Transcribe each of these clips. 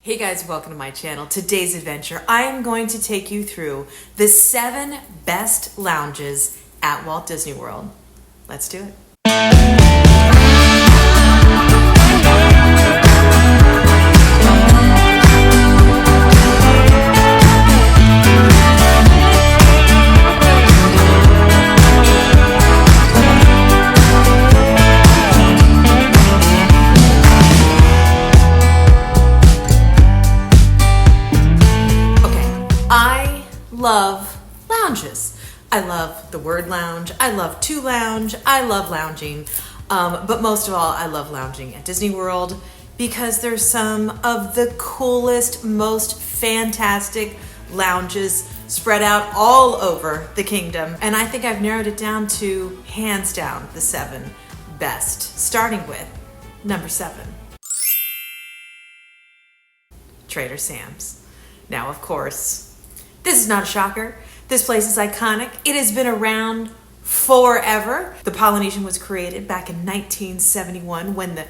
Hey guys, welcome to my channel. Today's adventure, I am going to take you through the 7 best lounges at Walt Disney World. Let's do it. Love lounges. I love the word lounge. I love to lounge. I love lounging. But most of all, I love lounging at Disney World because there's some of the coolest, most fantastic lounges spread out all over the kingdom. And I think I've narrowed it down to, hands down, the 7 best, starting with number 7. Trader Sam's. Now, of course, this is not a shocker. This place is iconic. It has been around forever. The Polynesian was created back in 1971 when the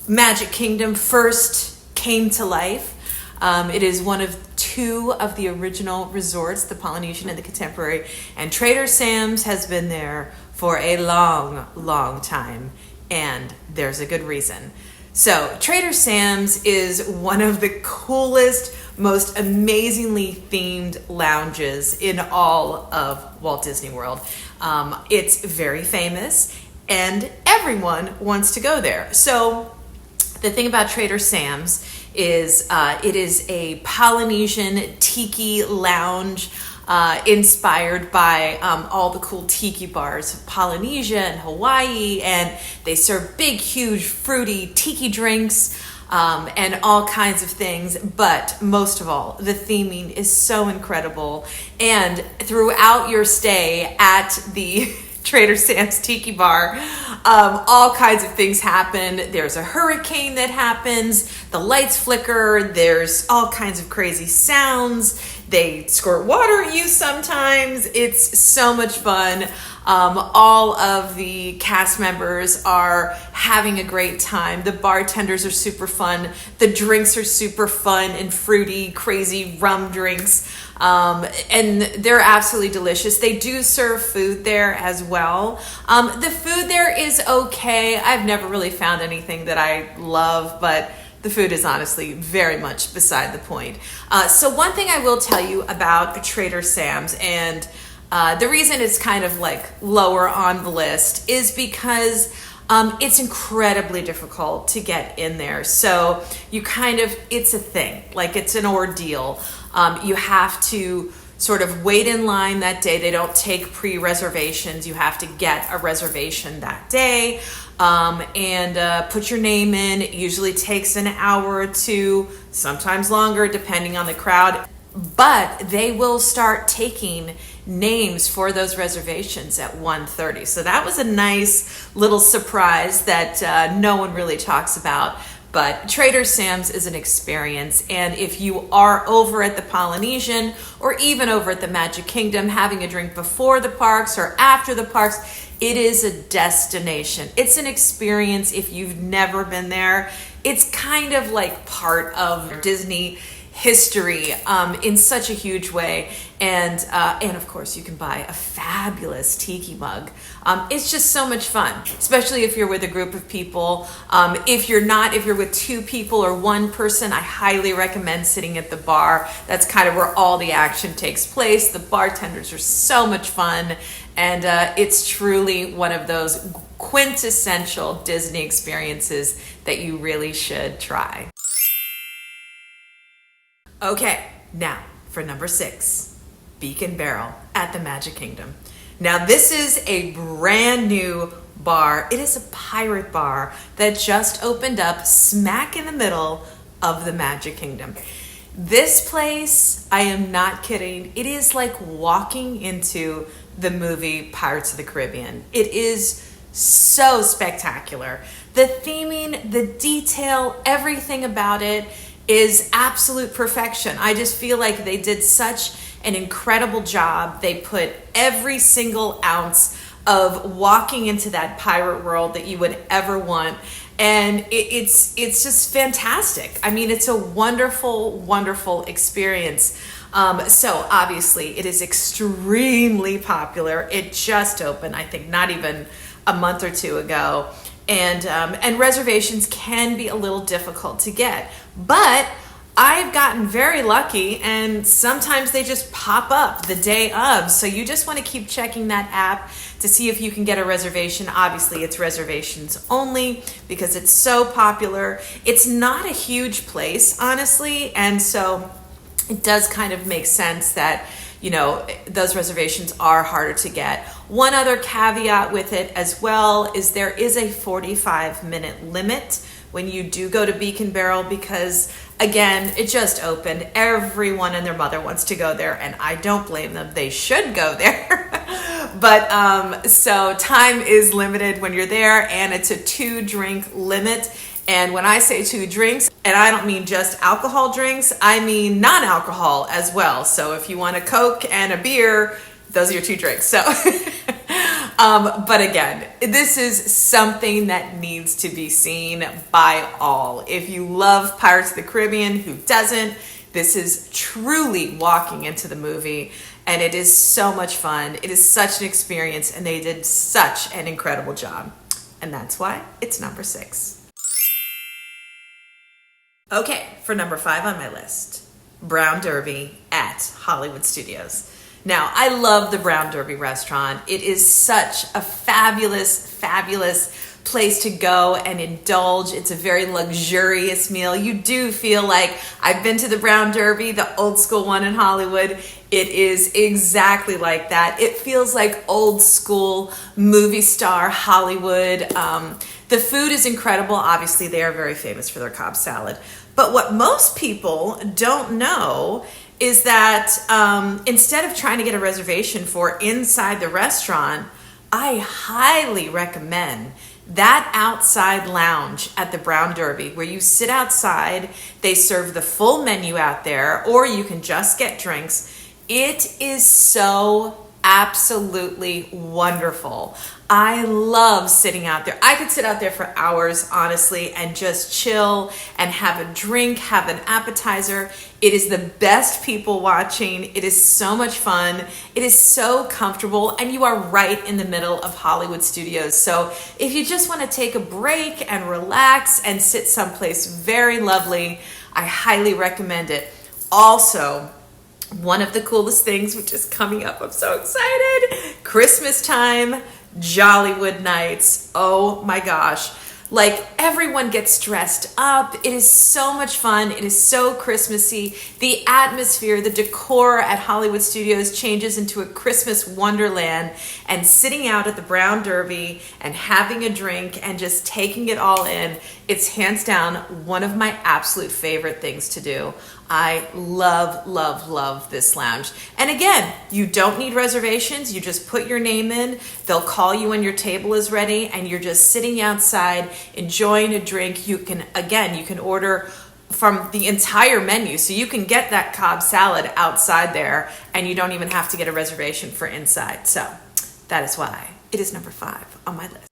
Magic Kingdom first came to life. It is one of 2 of the original resorts, the Polynesian and the Contemporary, and Trader Sam's has been there for a long, long time, and there's a good reason. So Trader Sam's is one of the coolest, most amazingly themed lounges in all of Walt Disney World. It's very famous and everyone wants to go there. So the thing about Trader Sam's is it is a Polynesian tiki lounge inspired by all the cool tiki bars of Polynesia and Hawaii, and they serve big, huge, fruity tiki drinks and all kinds of things. But most of all, the theming is so incredible, and throughout your stay at the Trader Sam's Tiki Bar, all kinds of things happen. There's a hurricane that happens, the lights flicker, there's all kinds of crazy sounds, they squirt water at you sometimes. It's so much fun. All of the cast members are having a great time. The bartenders are super fun. The drinks are super fun and fruity, crazy rum drinks. And they're absolutely delicious. They do serve food there as well. The food there is okay. I've never really found anything that I love, but the food is honestly very much beside the point. So one thing I will tell you about Trader Sam's, and the reason it's kind of like lower on the list, is because it's incredibly difficult to get in there. So it's a thing, like it's an ordeal. You have to sort of wait in line that day. They don't take pre-reservations. You have to get a reservation that day and put your name in. It usually takes an hour or 2, sometimes longer, depending on the crowd. But they will start taking names for those reservations at 1:30. So that was a nice little surprise that no one really talks about. But Trader Sam's is an experience, and if you are over at the Polynesian or even over at the Magic Kingdom having a drink before the parks or after the parks, it is a destination. It's an experience if you've never been there. It's kind of like part of Disney history in such a huge way, and of course you can buy a fabulous tiki mug. It's just so much fun, especially if you're with a group of people. If you're with 2 people or 1 person, I highly recommend sitting at the bar. That's kind of where all the action takes place. The bartenders are so much fun, and it's truly one of those quintessential Disney experiences that you really should try. Okay, now for number 6, Beak Barrel at the Magic Kingdom. Now this is a brand new bar. It is a pirate bar that just opened up smack in the middle of the Magic Kingdom. This place, I am not kidding, it is like walking into the movie Pirates of the Caribbean. It is so spectacular. The theming, the detail, everything about it is absolute perfection. I just feel like they did such an incredible job. They put every single ounce of walking into that pirate world that you would ever want. And it's just fantastic. I mean, it's a wonderful, wonderful experience. So obviously it is extremely popular. It just opened, I think, not even a month or two ago. And reservations can be a little difficult to get, but I've gotten very lucky, and sometimes they just pop up the day of. So you just want to keep checking that app to see if you can get a reservation. Obviously, it's reservations only because it's so popular. It's not a huge place, honestly, and so it does kind of make sense that, you know, those reservations are harder to get. One other caveat with it as well is there is a 45-minute limit when you do go to Beak Barrel, because again, it just opened. Everyone and their mother wants to go there, and I don't blame them. They should go there. But so time is limited when you're there, and it's a 2-drink limit. And when I say 2 drinks, and I don't mean just alcohol drinks, I mean non-alcohol as well. So if you want a Coke and a beer, those are your 2 drinks. So, but again, this is something that needs to be seen by all. If you love Pirates of the Caribbean, who doesn't? This is truly walking into the movie, and it is so much fun. It is such an experience, and they did such an incredible job. And that's why it's number 6. Okay, for number 5 on my list, Brown Derby at Hollywood Studios. Now, I love the Brown Derby restaurant. It is such a fabulous, fabulous place to go and indulge. It's a very luxurious meal. You do feel like, I've been to the Brown Derby, the old school one in Hollywood. It is exactly like that. It feels like old school movie star Hollywood. The food is incredible. Obviously, they are very famous for their Cobb salad. But what most people don't know is that instead of trying to get a reservation for inside the restaurant, I highly recommend that outside lounge at the Brown Derby, where you sit outside. They serve the full menu out there, or you can just get drinks. It is so absolutely wonderful. I love sitting out there. I could sit out there for hours, honestly, and just chill and have a drink, have an appetizer. It is the best people watching. It is so much fun. It is so comfortable, and you are right in the middle of Hollywood Studios. So if you just want to take a break and relax and sit someplace very lovely, I highly recommend it. Also, one of the coolest things, which is coming up, I'm so excited, Christmas time, Jollywood nights. Oh my gosh. Like, everyone gets dressed up. It is so much fun. It is so Christmassy. The atmosphere, the decor at Hollywood Studios changes into a Christmas wonderland, and sitting out at the Brown Derby and having a drink and just taking it all in, it's hands down one of my absolute favorite things to do. I love, love, love this lounge. And again, you don't need reservations. You just put your name in. They'll call you when your table is ready, and you're just sitting outside enjoying a drink. You can order from the entire menu. So you can get that Cobb salad outside there, and you don't even have to get a reservation for inside. So that is why it is number 5 on my list.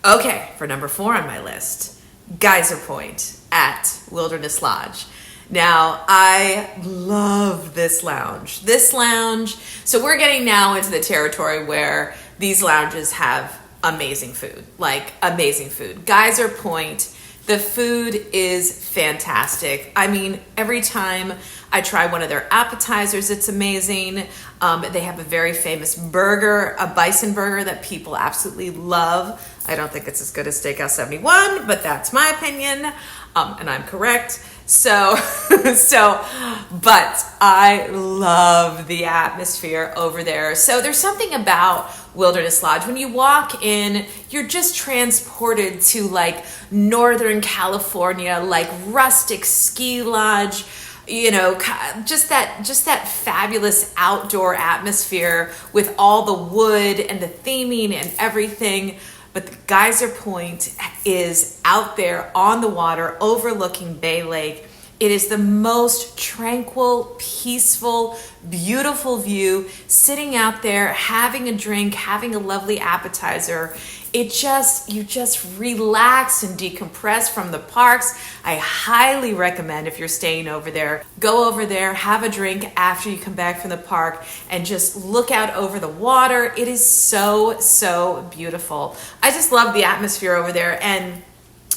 Okay, for number 4 on my list, Geyser Point at Wilderness Lodge. Now, I love this lounge. So we're getting now into the territory where these lounges have amazing food, like amazing food. Geyser Point, the food is fantastic. I mean, every time I try one of their appetizers, it's amazing. They have a very famous burger, a bison burger that people absolutely love. I don't think it's as good as Steakhouse 71, but that's my opinion, and I'm correct. But I love the atmosphere over there. So there's something about Wilderness Lodge. When you walk in, you're just transported to like Northern California, like rustic ski lodge, you know, just that fabulous outdoor atmosphere with all the wood and the theming and everything. But the Geyser Point is out there on the water overlooking Bay Lake. It is the most tranquil, peaceful, beautiful view, sitting out there, having a drink, having a lovely appetizer. you just relax and decompress from the parks. I highly recommend, if you're staying over there, go over there, have a drink after you come back from the park, and just look out over the water. It is so, so beautiful. I just love the atmosphere over there, and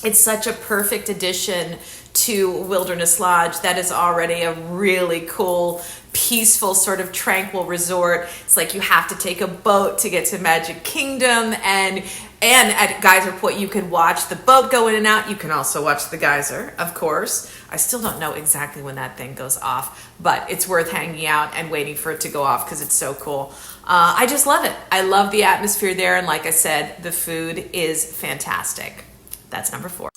it's such a perfect addition to Wilderness Lodge that is already a really cool, peaceful, sort of tranquil resort. It's like you have to take a boat to get to Magic Kingdom, and at Geyser Point you can watch the boat go in and out. You can also watch the geyser, of course. I still don't know exactly when that thing goes off, but it's worth hanging out and waiting for it to go off because it's so cool. I just love it. I love the atmosphere there, and like I said, the food is fantastic. That's number 4.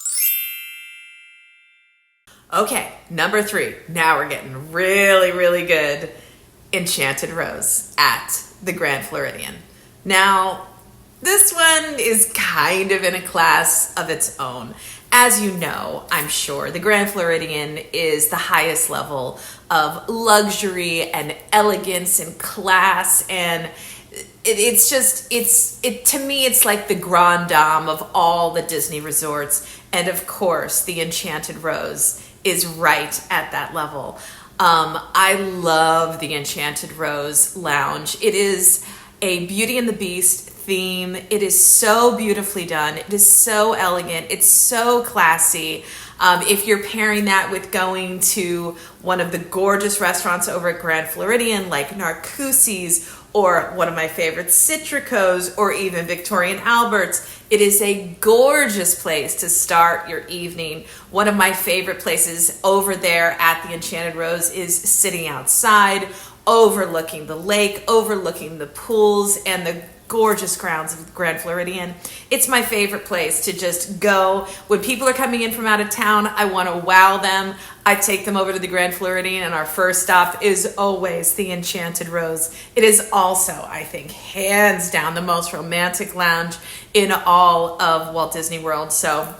Okay, number 3. Now we're getting really, really good. Enchanted Rose at the Grand Floridian. Now, this one is kind of in a class of its own. As you know, I'm sure, the Grand Floridian is the highest level of luxury and elegance and class, and to me, it's like the grand dame of all the Disney resorts. And of course, the Enchanted Rose is right at that level. I love the Enchanted Rose Lounge. It is a Beauty and the Beast theme. It is so beautifully done. It is so elegant. It's so classy. If you're pairing that with going to one of the gorgeous restaurants over at Grand Floridian, like Narcoossee's, or one of my favorites, Citrico's, or even Victoria and Albert's, it is a gorgeous place to start your evening. One of my favorite places over there at the Enchanted Rose is sitting outside, overlooking the lake, overlooking the pools, and the gorgeous grounds of Grand Floridian. It's my favorite place to just go. When people are coming in from out of town, I want to wow them. I take them over to the Grand Floridian, and our first stop is always the Enchanted Rose. It is also, I think, hands down the most romantic lounge in all of Walt Disney World. So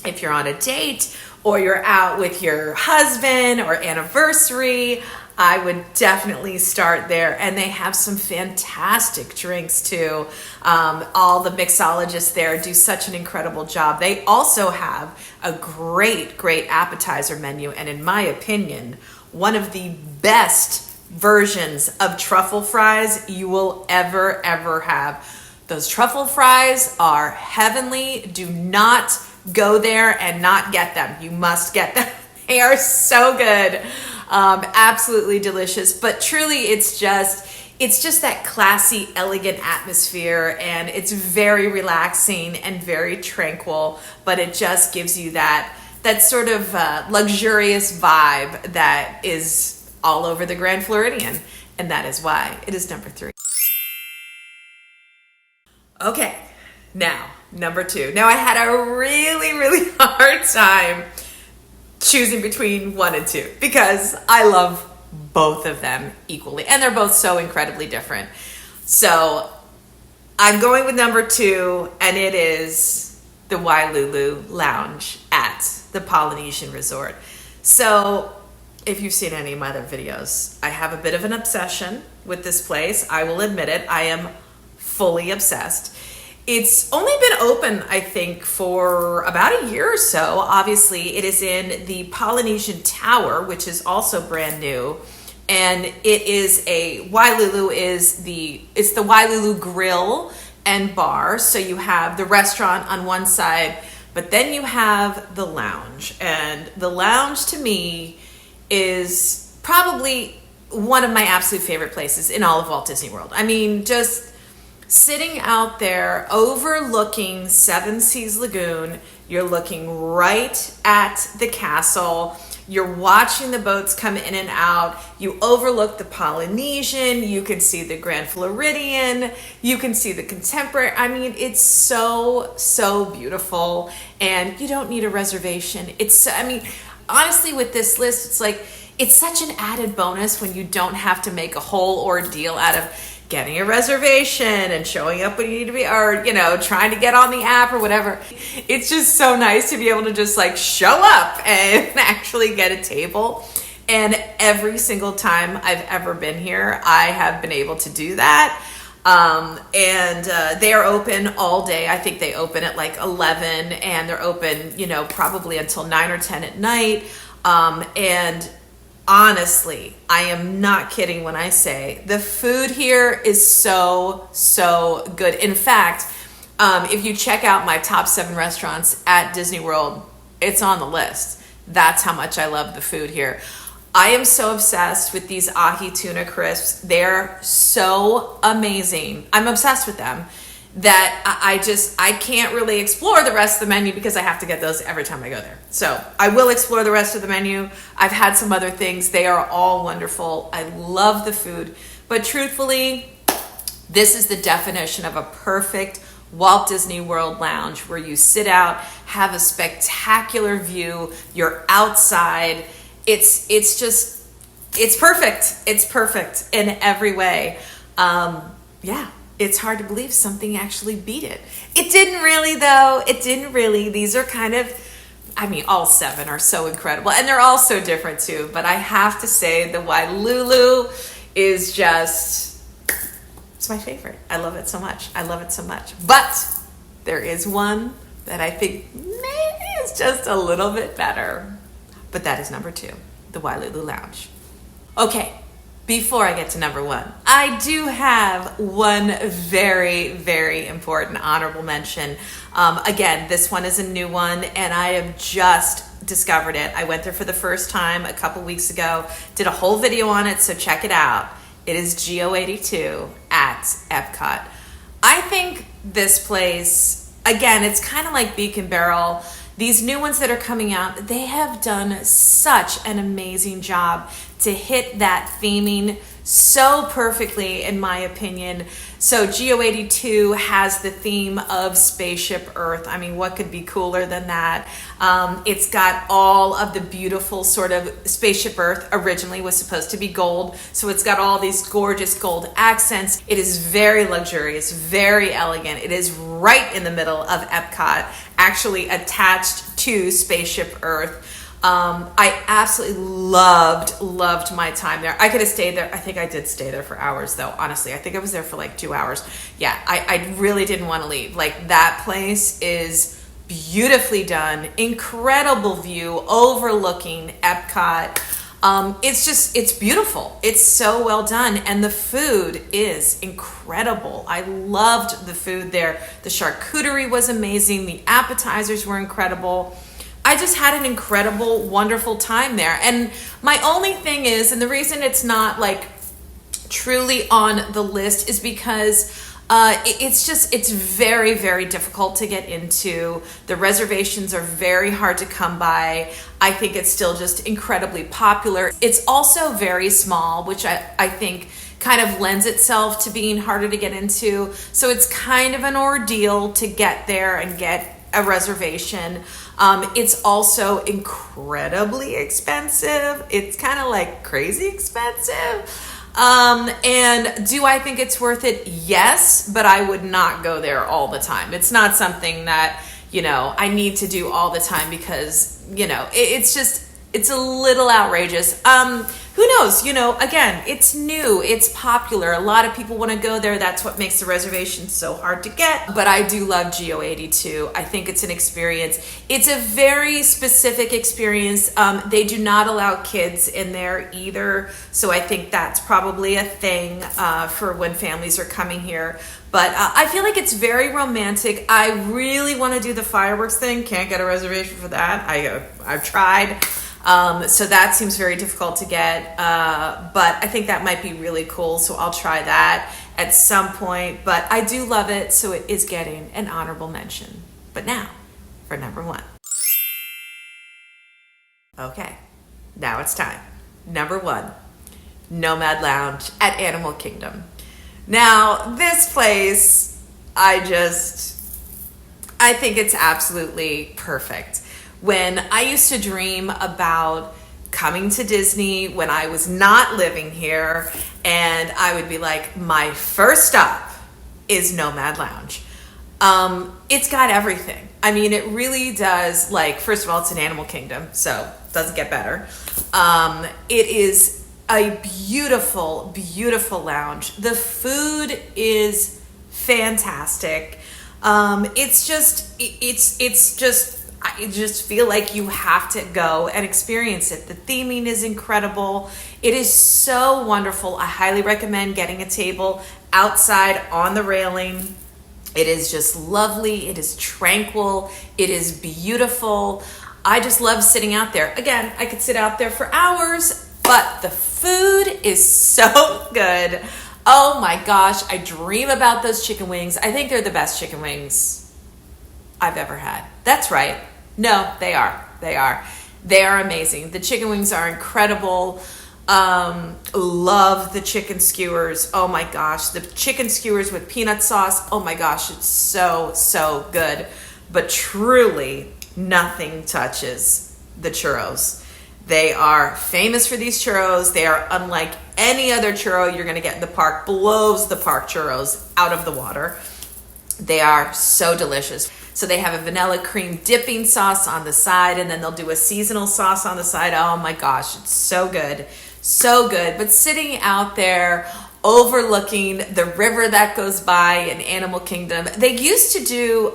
if you're on a date or you're out with your husband or anniversary, I would definitely start there. And they have some fantastic drinks too. All the mixologists there do such an incredible job. They also have a great, great appetizer menu. And in my opinion, one of the best versions of truffle fries you will ever have. Those truffle fries are heavenly. Do not go there and not get them. You must get them. They are so good. Absolutely delicious. But truly, it's just that classy, elegant atmosphere, and it's very relaxing and very tranquil, but it just gives you that sort of luxurious vibe that is all over the Grand Floridian, and that is why it is number 3. Okay, now, number 2. Now, I had a really, really hard time choosing between 1 and 2 because I love both of them equally, and they're both so incredibly different. So I'm going with number 2, and it is the Wailulu Lounge at the Polynesian Resort. So if you've seen any of my other videos, I have a bit of an obsession with this place. I will admit it. I am fully obsessed. It's only been open, I think, for about a year or so. Obviously, it is in the Polynesian Tower, which is also brand new. And it is it's the Wailulu Grill and Bar. So you have the restaurant on one side, but then you have the lounge. And the lounge, to me, is probably one of my absolute favorite places in all of Walt Disney World. I mean, just sitting out there overlooking Seven Seas Lagoon, you're looking right at the castle, you're watching the boats come in and out, you overlook the Polynesian, you can see the Grand Floridian, you can see the Contemporary. I mean, it's so beautiful, and you don't need a reservation. Honestly, with this list, it's like, it's such an added bonus when you don't have to make a whole ordeal out of getting a reservation and showing up when you need to be, or, trying to get on the app or whatever. It's just so nice to be able to just like show up and actually get a table. And every single time I've ever been here, I have been able to do that. And they are open all day. I think they open at like 11, and they're open, you know, probably until 9 or 10 at night. And honestly, I am not kidding when I say the food here is so, so good. In fact, if you check out my top 7 restaurants at Disney World, it's on the list. That's how much I love the food here. I am so obsessed with these ahi tuna crisps. They're so amazing. I'm obsessed with them that I can't really explore the rest of the menu because I have to get those every time I go there. So I will explore the rest of the menu. I've had some other things. They are all wonderful. I love the food. But truthfully, this is the definition of a perfect Walt Disney World lounge, where you sit out, have a spectacular view, you're outside. It's perfect. It's perfect in every way. Yeah, it's hard to believe something actually beat it. It didn't really, though. It didn't really. These are kind of, I mean, all 7 are so incredible, and they're all so different too. But I have to say the Wailulu is just, it's my favorite. I love it so much. I love it so much. But there is one that I think maybe is just a little bit better. But that is number 2, the Wailulu Lounge. Okay, before I get to number 1, I do have one very, very important honorable mention. Again, this one is a new one, and I have just discovered it. I went there for the first time a couple weeks ago, did a whole video on it, so check it out. It is Geo82 at Epcot. I think this place, again, it's kind of like Beak Barrel. These new ones that are coming out, they have done such an amazing job to hit that theming so perfectly, in my opinion. So Geo82 has the theme of Spaceship Earth. I mean, what could be cooler than that? It's got all of the beautiful sort of Spaceship Earth originally was supposed to be gold. So it's got all these gorgeous gold accents. It is very luxurious, very elegant. It is right in the middle of Epcot, actually attached to Spaceship Earth. I absolutely loved my time there. I could have stayed there. I think I did stay there for hours, though. Honestly, I think I was there for like 2 hours. Yeah, I really didn't want to leave. Like, that place is beautifully done, incredible view overlooking Epcot. It's beautiful. It's so well done, and the food is incredible. I loved the food there. The charcuterie was amazing. The appetizers were incredible. I just had an incredible, wonderful time there. And my only thing is, and the reason it's not like truly on the list is because it's very, very difficult to get into. The reservations are very hard to come by. I think it's still just incredibly popular. It's also very small, which I think kind of lends itself to being harder to get into. So it's kind of an ordeal to get there and get a reservation. It's also incredibly expensive. It's kind of like crazy expensive. And do I think it's worth it? Yes, but I would not go there all the time. It's not something that, you know, I need to do all the time because, you know, it's a little outrageous. Who knows? You know, again, it's new, it's popular. A lot of people want to go there. That's what makes the reservation so hard to get. But I do love Geo82. I think it's an experience. It's a very specific experience. They do not allow kids in there either. So I think that's probably a thing for when families are coming here. But I feel like it's very romantic. I really want to do the fireworks thing. Can't get a reservation for that. I've tried. So that seems very difficult to get, but I think that might be really cool, so I'll try that at some point. But I do love it, so it is getting an honorable mention. But now, for number 1. Okay, now it's time. Number 1, Nomad Lounge at Animal Kingdom. Now, this place, I think it's absolutely perfect. When I used to dream about coming to Disney when I was not living here, and I would be like, my first stop is Nomad Lounge. It's got everything. I mean, it really does. Like, first of all, it's an Animal Kingdom, so it doesn't get better. It is a beautiful, beautiful lounge. The food is fantastic. It's just, I just feel like you have to go and experience it. The theming is incredible. It is so wonderful. I highly recommend getting a table outside on the railing. It is just lovely. It is tranquil. It is beautiful. I just love sitting out there. Again, I could sit out there for hours, but the food is so good. Oh my gosh, I dream about those chicken wings. I think they're the best chicken wings I've ever had. That's right. No, they are. They are. They are amazing. The chicken wings are incredible. Love the chicken skewers. Oh my gosh. The chicken skewers with peanut sauce. Oh my gosh. It's so, so good. But truly, nothing touches the churros. They are famous for these churros. They are unlike any other churro you're going to get in the park. Blows the park churros out of the water. They are so delicious. So they have a vanilla cream dipping sauce on the side, and then they'll do a seasonal sauce on the side. Oh my gosh, it's so good. So good. But sitting out there overlooking the river that goes by in Animal Kingdom, they used to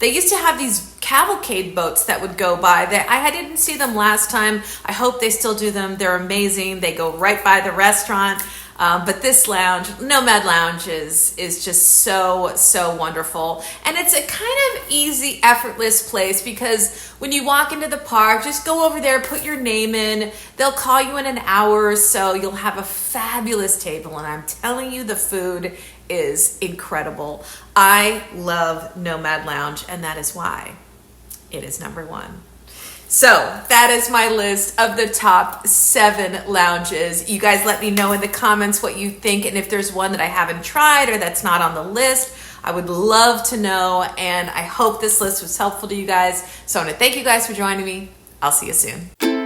have these cavalcade boats that would go by. I didn't see them last time. I hope they still do them. They're amazing. They go right by the restaurant. But this lounge, Nomad Lounge, is just so, so wonderful. And it's a kind of easy, effortless place because when you walk into the park, just go over there, put your name in. They'll call you in an hour or so. You'll have a fabulous table. And I'm telling you, the food is incredible. I love Nomad Lounge, and that is why it is number one. So that is my list of the top 7 lounges. You guys let me know in the comments what you think, and if there's one that I haven't tried or that's not on the list, I would love to know, and I hope this list was helpful to you guys. So I want to thank you guys for joining me. I'll see you soon.